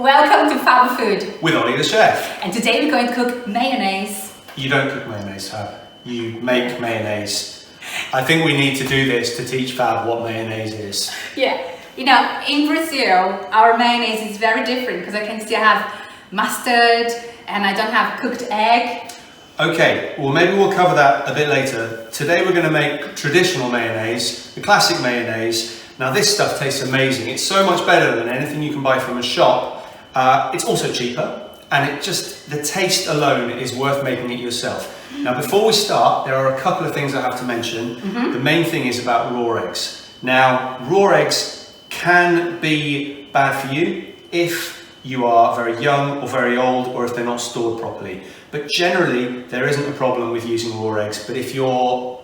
Welcome to Fab Food with Ollie the chef. And today we're going to cook mayonnaise. You don't cook mayonnaise, Fab. You make mayonnaise. I think we need to do this to teach Fab what mayonnaise is. Yeah, you know, in Brazil, our mayonnaise is very different because I can still have mustard and I don't have cooked egg. Okay, well maybe we'll cover that a bit later. Today we're going to make traditional mayonnaise, the classic mayonnaise. Now this stuff tastes amazing. It's so much better than anything you can buy from a shop. It's also cheaper, and the taste alone is worth making it yourself. Now before we start, there are a couple of things I have to mention. The main thing is about raw eggs. Now raw eggs can be bad for you if you are very young or very old, or if they're not stored properly. But generally there isn't a problem with using raw eggs. But if you're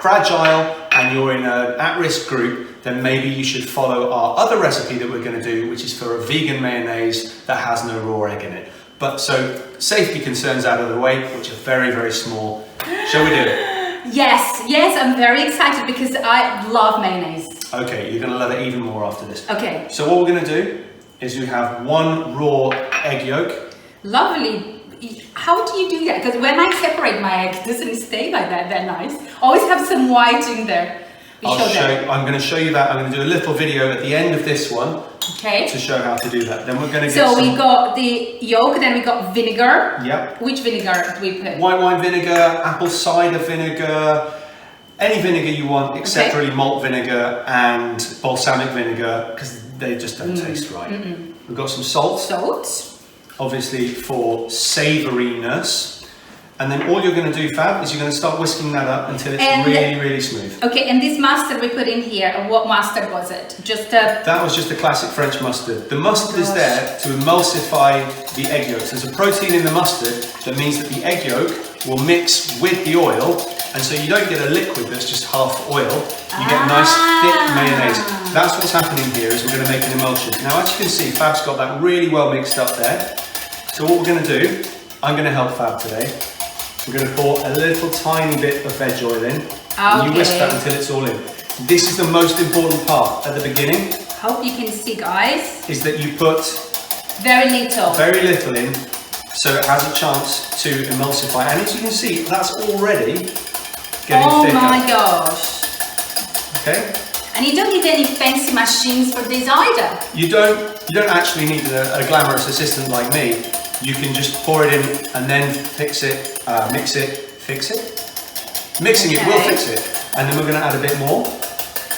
fragile and you're in an at-risk group, then maybe you should follow our other recipe that we're going to do, which is for a vegan mayonnaise that has no raw egg in it. But so safety concerns out of the way, which are very, very small. Shall we do it? Yes, I'm very excited because I love mayonnaise. Okay, you're going to love it even more after this. Okay. So what we're going to do is we have one raw egg yolk. Lovely. How do you do that? Because when I separate my egg, it doesn't stay like that nice. Always have some white in there. I'm going to show you that. I'm going to do a little video at the end of this one. Okay. To show how to do that. Then we're going to get So we got the yolk, then we got vinegar. Yep. Which vinegar do we put? White wine vinegar, apple cider vinegar, any vinegar you want, except really malt vinegar and balsamic vinegar, because they just don't taste right. We've got some salt. Salt. Obviously for savouriness. And then all you're going to do, Fab, is you're going to start whisking that up until it's really, really smooth. Okay, and this mustard we put in here, what mustard was it? That was just a classic French mustard. The mustard is there to emulsify the egg yolks. There's a protein in the mustard that means that the egg yolk will mix with the oil, and so you don't get a liquid that's just half oil. You get a nice thick mayonnaise. That's what's happening here, is we're going to make an emulsion. Now, as you can see, Fab's got that really well mixed up there. So what we're going to do, I'm going to help Fab today. We're going to pour a little tiny bit of veg oil in. And you whisk that until it's all in. This is the most important part at the beginning. Hope you can see, guys. Is that you put very little in, so it has a chance to emulsify. And as you can see, that's already getting thicker. Oh my gosh. Okay. And you don't need any fancy machines for this either. You don't actually need a glamorous assistant like me. You can just pour it in and then fix it, mix it, fix it. Mixing it will fix it. And then we're going to add a bit more.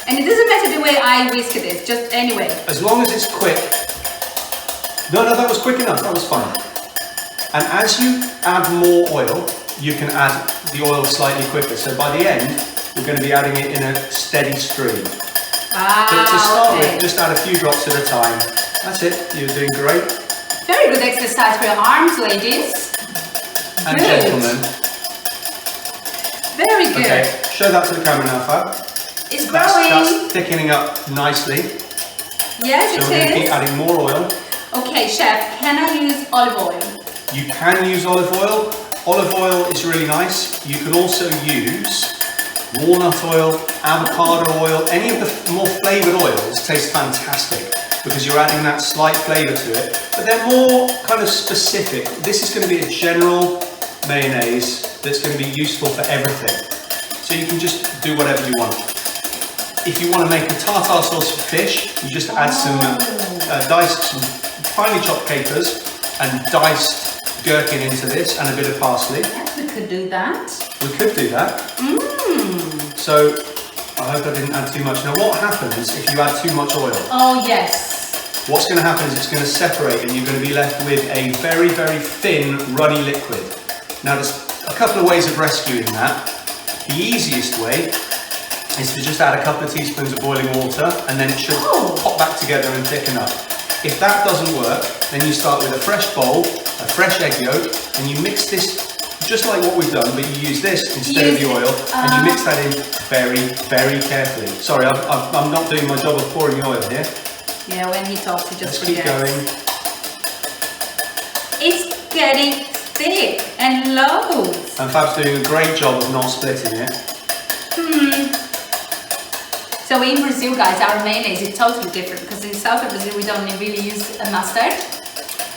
And it doesn't matter the way I whisk it, just anyway. As long as it's quick. No, that was quick enough, that was fine. And as you add more oil, you can add the oil slightly quicker. So by the end, we're going to be adding it in a steady stream. But to start with, just add a few drops at a time. That's it, you're doing great. Very good exercise for your arms, ladies. And gentlemen. Very good. Okay, show that to the camera now, Fab. It's growing. That's thickening up nicely. Yes, so we're going to keep adding more oil. Okay, chef, can I use olive oil? You can use olive oil. Olive oil is really nice. You can also use walnut oil, avocado oil, any of the more flavoured oils taste fantastic, because you're adding that slight flavour to it, but they're more kind of specific. This is going to be a general mayonnaise that's going to be useful for everything. So you can just do whatever you want. If you want to make a tartar sauce for fish, you just add some some finely chopped capers and diced gherkin into this, and a bit of parsley. Yes, we could do that. We could do that. So I hope I didn't add too much. Now what happens if you add too much oil? Oh yes. What's going to happen is it's going to separate, and you're going to be left with a very, very thin, runny liquid. Now there's a couple of ways of rescuing that. The easiest way is to just add a couple of teaspoons of boiling water, and then it should pop back together and thicken up. If that doesn't work, then you start with a fresh bowl, a fresh egg yolk, and you mix this just like what we've done, but you use this instead of the oil, and you mix that in very, very carefully. Sorry, I'm not doing my job of pouring the oil here. Yeah, when he talks, he just forgets. Keep going. It's getting thick and loads. And Fab's doing a great job of not splitting it. So in Brazil, guys, our mayonnaise is totally different, because in south of Brazil we don't really use a mustard.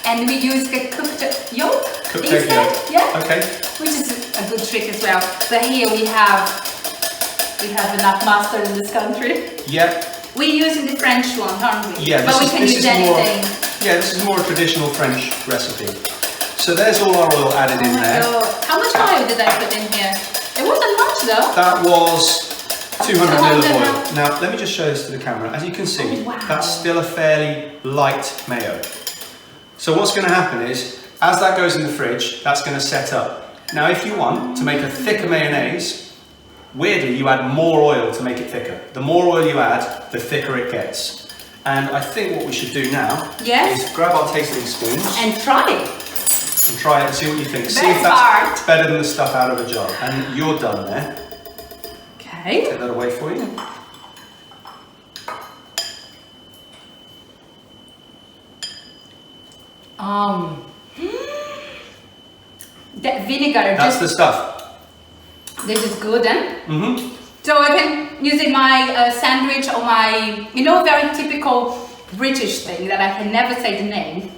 and we use the cooked yolk Cooked egg instead. yolk. Yeah. Okay. Which is a good trick as well. But here we have enough mustard in this country. Yep. We're using the French one, aren't we? Yeah, but we can use anything. This is more a traditional French recipe. So there's all our oil added in there. God. How much oil did I put in here? It wasn't much though. That was 200 ml of 200 oil. Now, let me just show this to the camera. As you can see, wow. that's still a fairly light mayo. So what's going to happen is, as that goes in the fridge, that's going to set up. Now, if you want to make a thicker mayonnaise, weirdly, you add more oil to make it thicker. The more oil you add, the thicker it gets. And I think what we should do now is grab our tasting spoons and try it. And try it and see what you think. See Very if that's hard. better than the stuff out of a jar. And you're done there. Okay. Take that away for you. That vinegar. That's the stuff. This is good, eh? Mm-hmm. So I can use in my sandwich or my, very typical British thing that I can never say the name.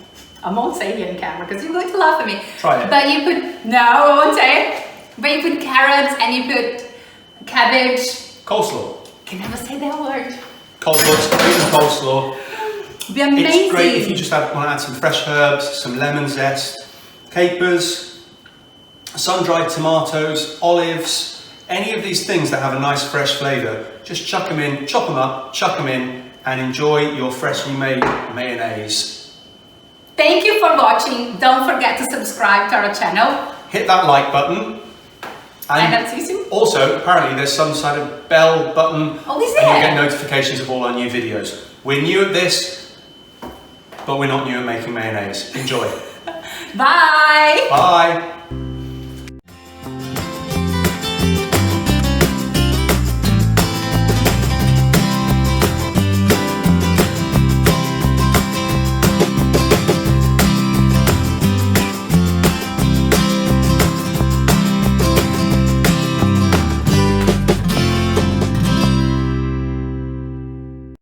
I won't say it here on camera because you're going to laugh at me. Try it. But you put, no, I won't say it. But you put carrots and you put cabbage. Coleslaw. Can never say that word. Coleslaw, it's great in coleslaw. It'd be amazing. It's great if you just want to add some fresh herbs, some lemon zest, capers, sun-dried tomatoes, olives, any of these things that have a nice fresh flavour. Just chuck them in, chop them up, chuck them in, and enjoy your freshly made mayonnaise. Thank you for watching. Don't forget to subscribe to our channel. Hit that like button. And that's easy. Also, apparently there's some sort of bell button. Oh, is and there? you get notifications of all our new videos. We're new at this, but we're not new at making mayonnaise. Enjoy. Bye. Bye.